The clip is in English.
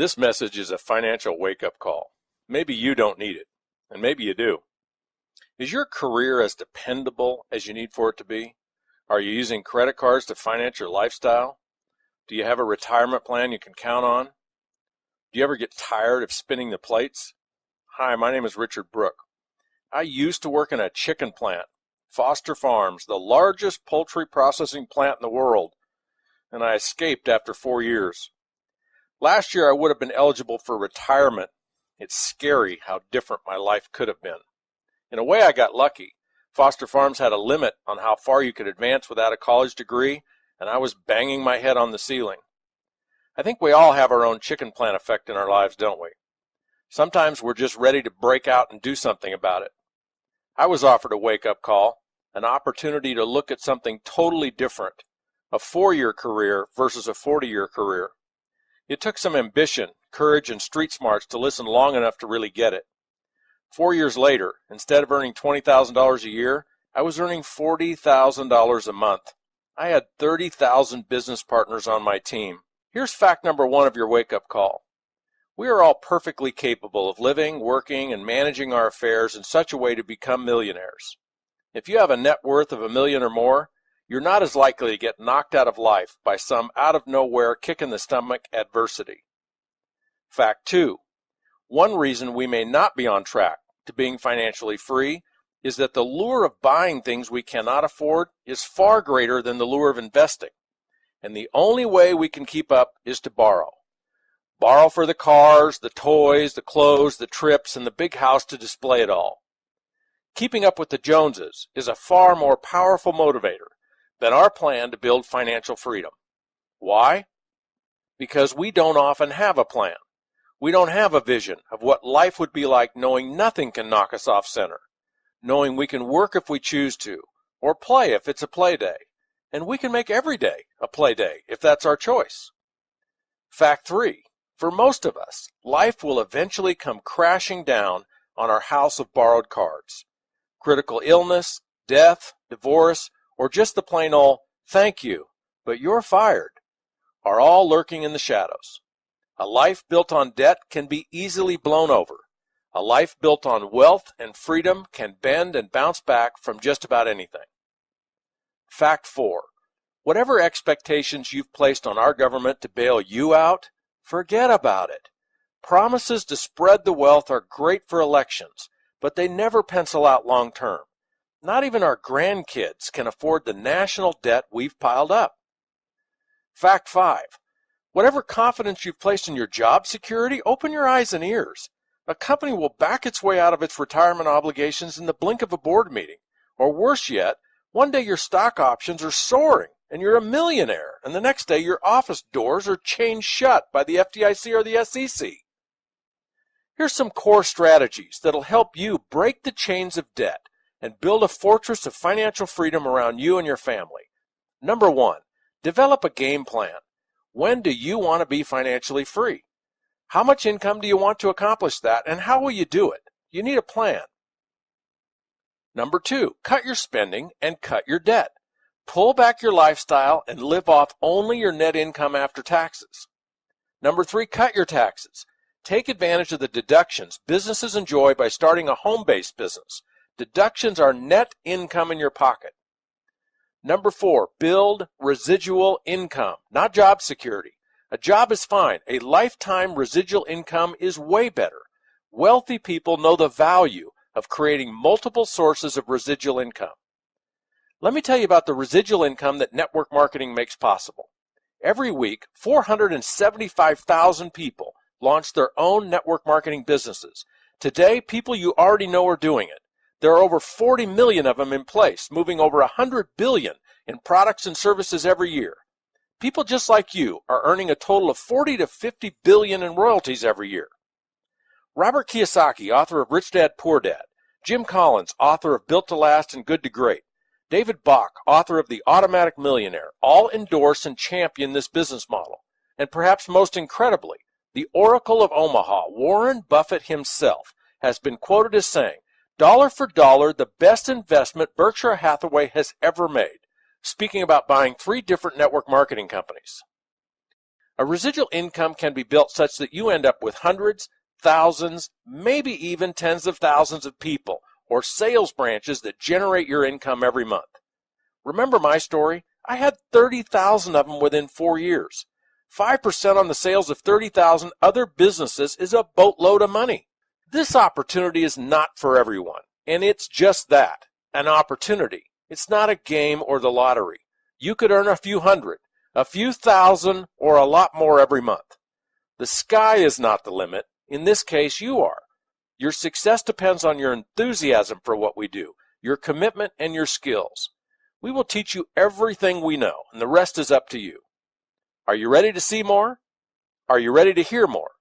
This message is a financial wake-up call. Maybe you don't need it, and maybe you do. Is your career as dependable as you need for it to be? Are you using credit cards to finance your lifestyle? Do you have a retirement plan you can count on? Do you ever get tired of spinning the plates? Hi, my name is Richard Brook. I used to work in a chicken plant, Foster Farms, the largest poultry processing plant in the world, and I escaped after 4 years. Last year I would have been eligible for retirement. It's scary how different my life could have been. In a way, I got lucky. Foster Farms had a limit on how far you could advance without a college degree, and I was banging my head on the ceiling. I think we all have our own chicken plant effect in our lives, don't we? Sometimes we're just ready to break out and do something about it. I was offered a wake-up call, an opportunity to look at something totally different, a 4-year career versus a 40-year career. It took some ambition, courage, and street smarts to listen long enough to really get it. 4 years later, instead of earning $20,000 a year, I was earning $40,000 a month. I had 30,000 business partners on my team. Here's fact number 1 of your wake-up call. We are all perfectly capable of living, working, and managing our affairs in such a way to become millionaires. If you have a net worth of $1 million or more, you're not as likely to get knocked out of life by some out-of-nowhere kick-in-the-stomach adversity. Fact 2. One reason we may not be on track to being financially free is that the lure of buying things we cannot afford is far greater than the lure of investing, and the only way we can keep up is to borrow. Borrow for the cars, the toys, the clothes, the trips, and the big house to display it all. Keeping up with the Joneses is a far more powerful motivator than our plan to build financial freedom. Why? Because we don't often have a plan. We don't have a vision of what life would be like knowing nothing can knock us off center, knowing we can work if we choose to, or play if it's a play day, and we can make every day a play day if that's our choice. Fact 3. For most of us, life will eventually come crashing down on our house of borrowed cards. Critical illness, death, divorce, or just the plain old, thank you, but you're fired, are all lurking in the shadows. A life built on debt can be easily blown over. A life built on wealth and freedom can bend and bounce back from just about anything. Fact 4. Whatever expectations you've placed on our government to bail you out, forget about it. Promises to spread the wealth are great for elections, but they never pencil out long term. Not even our grandkids can afford the national debt we've piled up. Fact 5. Whatever confidence you've placed in your job security, open your eyes and ears. A company will back its way out of its retirement obligations in the blink of a board meeting. Or worse yet, one day your stock options are soaring and you're a millionaire, and the next day your office doors are chained shut by the FDIC or the SEC. Here's some core strategies that'll help you break the chains of debt and build a fortress of financial freedom around you and your family. Number 1, develop a game plan. When do you want to be financially free? How much income do you want to accomplish that, and how will you do it? You need a plan. Number 2, cut your spending and cut your debt. Pull back your lifestyle and live off only your net income after taxes. Number 3, cut your taxes. Take advantage of the deductions businesses enjoy by starting a home-based business. Deductions are net income in your pocket. Number 4, build residual income, not job security. A job is fine. A lifetime residual income is way better. Wealthy people know the value of creating multiple sources of residual income. Let me tell you about the residual income that network marketing makes possible. Every week, 475,000 people launch their own network marketing businesses. Today, people you already know are doing it. There are over 40 million of them in place, moving over 100 billion in products and services every year. People just like you are earning a total of 40 to 50 billion in royalties every year. Robert Kiyosaki, author of Rich Dad, Poor Dad, Jim Collins, author of Built to Last and Good to Great, David Bach, author of The Automatic Millionaire, all endorse and champion this business model. And perhaps most incredibly, the Oracle of Omaha, Warren Buffett himself, has been quoted as saying, "Dollar for dollar, the best investment Berkshire Hathaway has ever made," speaking about buying 3 different network marketing companies. A residual income can be built such that you end up with hundreds, thousands, maybe even tens of thousands of people or sales branches that generate your income every month. Remember my story? I had 30,000 of them within 4 years. 5% on the sales of 30,000 other businesses is a boatload of money. This opportunity is not for everyone, and it's just that, an opportunity. It's not a game or the lottery. You could earn a few hundred, a few thousand, or a lot more every month. The sky is not the limit. In this case, you are. Your success depends on your enthusiasm for what we do, your commitment, and your skills. We will teach you everything we know, and the rest is up to you. Are you ready to see more? Are you ready to hear more?